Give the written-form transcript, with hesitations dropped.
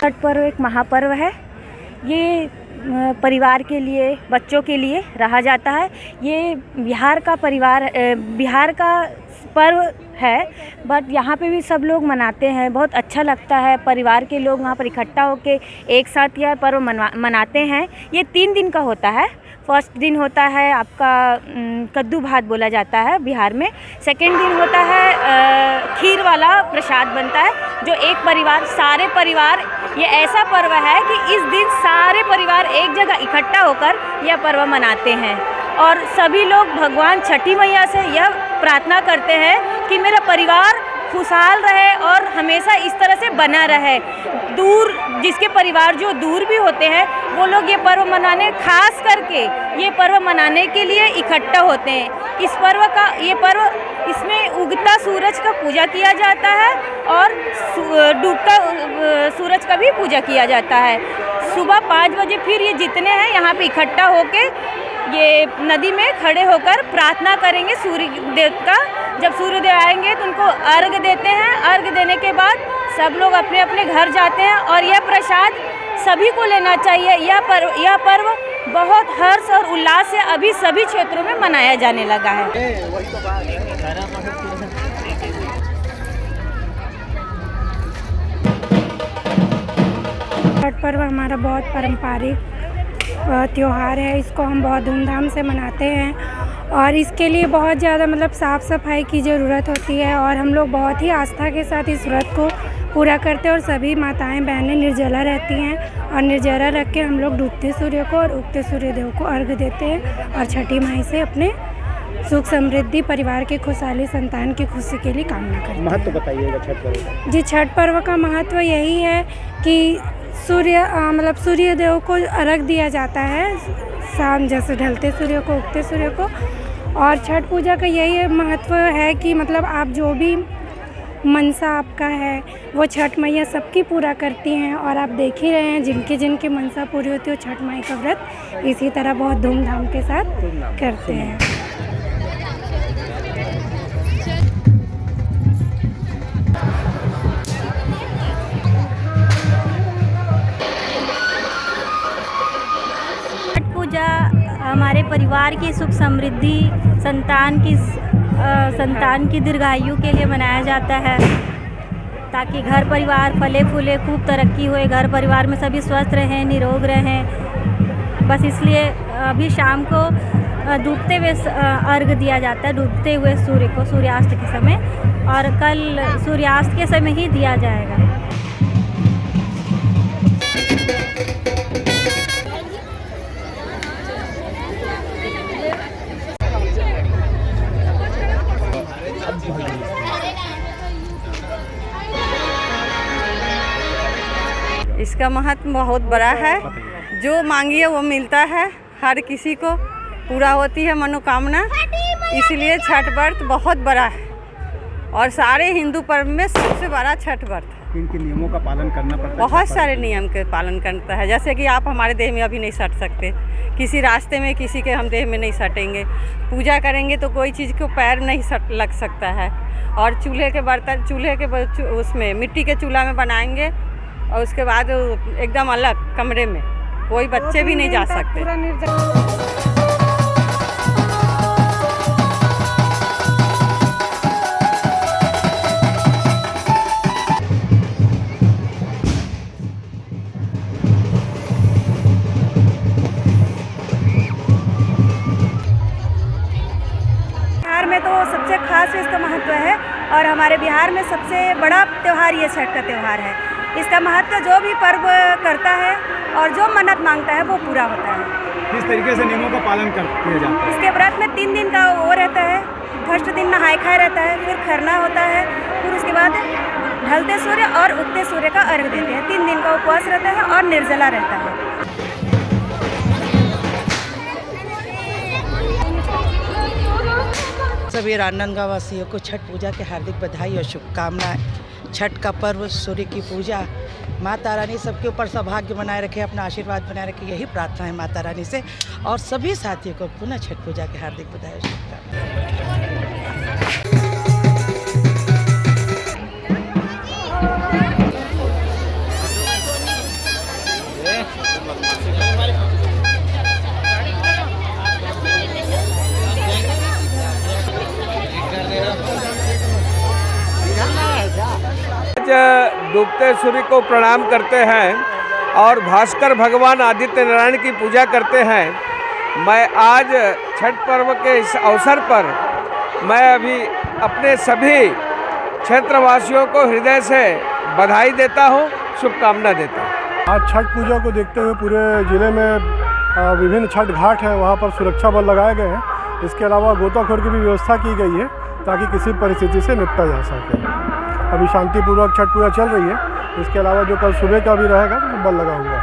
छठ पर्व एक महापर्व है। ये परिवार के लिए, बच्चों के लिए रहा जाता है। ये बिहार का पर्व है, बट यहाँ पे भी सब लोग मनाते हैं। बहुत अच्छा लगता है। परिवार के लोग वहाँ पर इकट्ठा होकर एक साथ यह पर्व मनाते हैं। ये 3 दिन का होता है। फर्स्ट दिन होता है आपका कद्दू भात बोला जाता है बिहार में। सेकेंड दिन होता है खीर वाला प्रसाद बनता है, जो एक परिवार, सारे परिवार, ये ऐसा पर्व है कि इस दिन सारे परिवार एक जगह इकट्ठा होकर यह पर्व मनाते हैं। और सभी लोग भगवान छठी मैया से यह प्रार्थना करते हैं कि मेरा परिवार खुशहाल रहे और हमेशा इस तरह से बना रहे। दूर जिसके परिवार जो दूर भी होते हैं, वो लोग ये पर्व मनाने, खास करके ये पर्व मनाने के लिए इकट्ठा होते हैं। ये पर्व इसमें उगता सूरज का पूजा किया जाता है और डूबता सूरज का भी पूजा किया जाता है। सुबह 5 बजे फिर ये जितने हैं यहाँ पे इकट्ठा होके ये नदी में खड़े होकर प्रार्थना करेंगे सूर्य देव का। जब सूर्य देव आएंगे तो उनको अर्घ देते हैं। अर्घ देने के बाद सब लोग अपने अपने घर जाते हैं और यह प्रसाद सभी को लेना चाहिए। यह पर्व बहुत हर्ष और उल्लास से अभी सभी क्षेत्रों में मनाया जाने लगा है। छठ पर्व हमारा बहुत पारंपरिक त्यौहार है। इसको हम बहुत धूमधाम से मनाते हैं और इसके लिए बहुत ज़्यादा साफ़ सफाई की ज़रूरत होती है और हम लोग बहुत ही आस्था के साथ इस व्रत को पूरा करते हैं और सभी माताएं बहनें निर्जला रहती हैं और निर्जला रख के हम लोग डूबते सूर्य को और उगते सूर्य देव को अर्घ देते हैं और छठी माई से अपने सुख समृद्धि, परिवार की खुशहाली, संतान की खुशी के लिए कामना करते हैं। महत्व बताइएगा छठ पर्व का। जी, छठ पर्व का महत्व यही है कि सूर्य देव को अर्घ दिया जाता है शाम, जैसे ढलते सूर्य को, उगते सूर्य को। और छठ पूजा का यही महत्व है कि आप जो भी मनसा आपका है वो छठ मैया सबकी पूरा करती हैं और आप देख ही रहे हैं जिनकी जिनकी मनसा पूरी होती है, छठ माई का व्रत इसी तरह बहुत धूमधाम के साथ करते हैं। हमारे परिवार की सुख समृद्धि, संतान की दीर्घायु के लिए मनाया जाता है, ताकि घर परिवार फले फूले, खूब तरक्की होए, घर परिवार में सभी स्वस्थ रहें, निरोग रहें। बस इसलिए अभी शाम को डूबते हुए अर्घ दिया जाता है, डूबते हुए सूर्य को सूर्यास्त के समय, और कल सूर्यास्त के समय ही दिया जाएगा। इसका महत्व बहुत बड़ा है। जो मांगिए वो मिलता है, हर किसी को पूरा होती है मनोकामना। इसलिए छठ व्रत बहुत बड़ा है और सारे हिंदू पर्व में सबसे बड़ा छठ व्रत है। इनके नियमों का पालन करना पड़ता है। बहुत सारे नियम के पालन करता है, जैसे कि आप हमारे देह में अभी नहीं सट सकते, किसी रास्ते में किसी के हम देह में नहीं सटेंगे। पूजा करेंगे तो कोई चीज़ को पैर नहीं लग सकता है। और चूल्हे के उसमें मिट्टी के चूल्हा में बनाएंगे और उसके बाद एकदम अलग कमरे में कोई बच्चे भी नहीं जा सकते। बिहार में तो सबसे खास इसका महत्व है और हमारे बिहार में सबसे बड़ा त्यौहार ये छठ का त्यौहार है। इसका महत्व जो भी पर्व करता है और जो मन्नत मांगता है वो पूरा होता है। किस तरीके से नियमों का पालन किया जाता है? इसके व्रत में 3 दिन का वो रहता है। फर्स्ट दिन नहाय खाए रहता है, फिर खरना होता है, फिर उसके बाद ढलते सूर्य और उगते सूर्य का अर्घ देते हैं। 3 दिन का उपवास रहता है और निर्जला रहता है। सभी राजनांदगांव वासियों को छठ पूजा के हार्दिक बधाई और शुभकामनाएं। छठ का पर्व, सूर्य की पूजा, माता रानी सबके ऊपर सौभाग्य बनाए रखे, अपना आशीर्वाद बनाए रखे, यही प्रार्थना है माता रानी से। और सभी साथियों को पुनः छठ पूजा के हार्दिक बधाई और शुभकामनाएं। डूबते सूर्य को प्रणाम करते हैं और भास्कर भगवान आदित्य नारायण की पूजा करते हैं। मैं आज छठ पर्व के इस अवसर पर मैं अभी अपने सभी क्षेत्रवासियों को हृदय से बधाई देता हूं, शुभकामना देता हूं। आज छठ पूजा को देखते हुए पूरे ज़िले में विभिन्न छठ घाट हैं, वहाँ पर सुरक्षा बल लगाए गए हैं। इसके अलावा गोताखोर की भी व्यवस्था की गई है ताकि किसी परिस्थिति से निपटा जा सके। अभी शांतिपूर्वक छठ पूजा चल रही है। इसके अलावा जो कल सुबह का भी रहेगा तो बल लगा हुआ है।